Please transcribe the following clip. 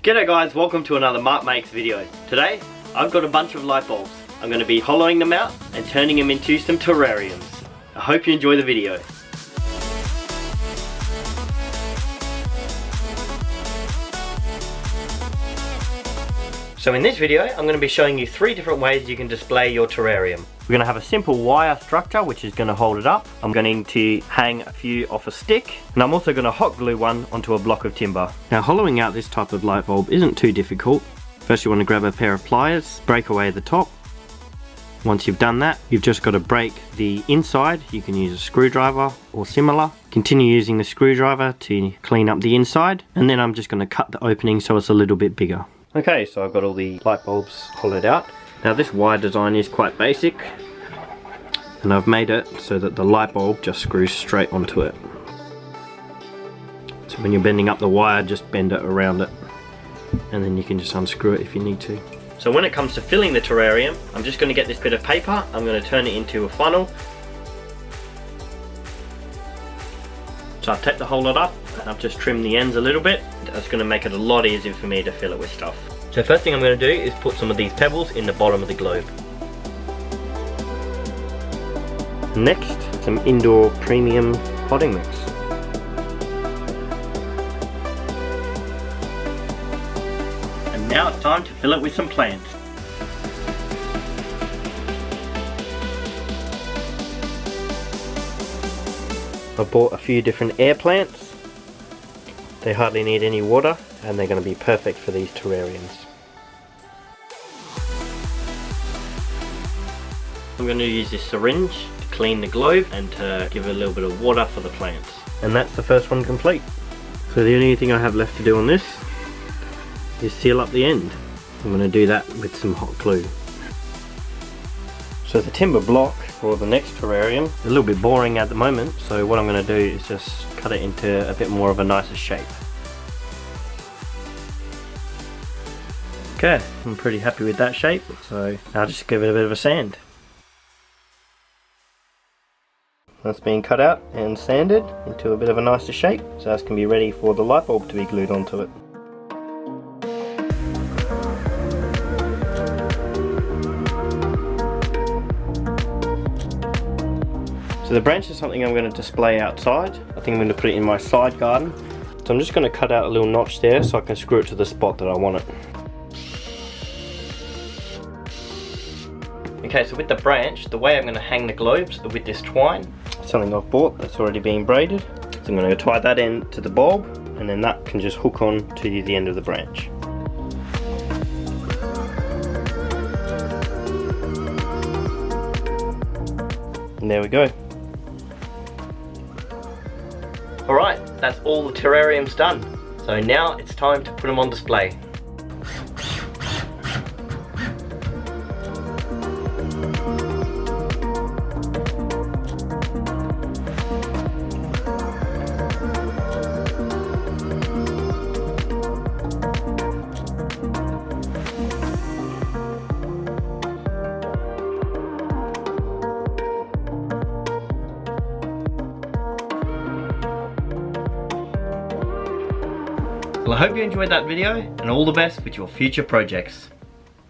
G'day guys, welcome to another Mark Makes video. Today, I've got a bunch of light bulbs. I'm going to be hollowing them out and turning them into some terrariums. I hope you enjoy the video. So in this video, I'm going to be showing you 3 different ways you can display your terrarium. We're going to have a simple wire structure which is going to hold it up. I'm going to hang a few off a stick, and I'm also going to hot glue one onto a block of timber. Now hollowing out this type of light bulb isn't too difficult. First you want to grab a pair of pliers, break away the top. Once you've done that, you've just got to break the inside. You can use a screwdriver or similar. Continue using the screwdriver to clean up the inside, and then I'm just going to cut the opening so it's a little bit bigger. Okay, so I've got all the light bulbs hollowed out. Now this wire design is quite basic, and I've made it so that the light bulb just screws straight onto it. So when you're bending up the wire, just bend it around it, and then you can just unscrew it if you need to. So when it comes to filling the terrarium, I'm just going to get this bit of paper, I'm going to turn it into a funnel. So I've taped the whole lot up, and I've just trimmed the ends a little bit. That's going to make it a lot easier for me to fill it with stuff. So first thing I'm going to do is put some of these pebbles in the bottom of the globe. Next, some indoor premium potting mix. And now it's time to fill it with some plants. I bought a few different air plants. They hardly need any water, and they're going to be perfect for these terrariums. I'm going to use this syringe to clean the globe and to give a little bit of water for the plants. And that's the first one complete. So the only thing I have left to do on this is seal up the end. I'm going to do that with some hot glue. So the timber block for the next terrarium is a little bit boring at the moment, so what I'm going to do is just cut it into a bit more of a nicer shape. Okay, I'm pretty happy with that shape, so I'll just give it a bit of a sand. That's been cut out and sanded into a bit of a nicer shape, so that's going to be ready for the light bulb to be glued onto it. So the branch is something I'm going to display outside. I think I'm going to put it in my side garden. So I'm just going to cut out a little notch there so I can screw it to the spot that I want it. Okay, so with the branch, the way I'm going to hang the globes with this twine, something I've bought that's already been braided. So I'm going to tie that end to the bulb, and then that can just hook on to the end of the branch. And there we go. Alright, that's all the terrariums done. So now it's time to put them on display. Well, I hope you enjoyed that video, and all the best with your future projects.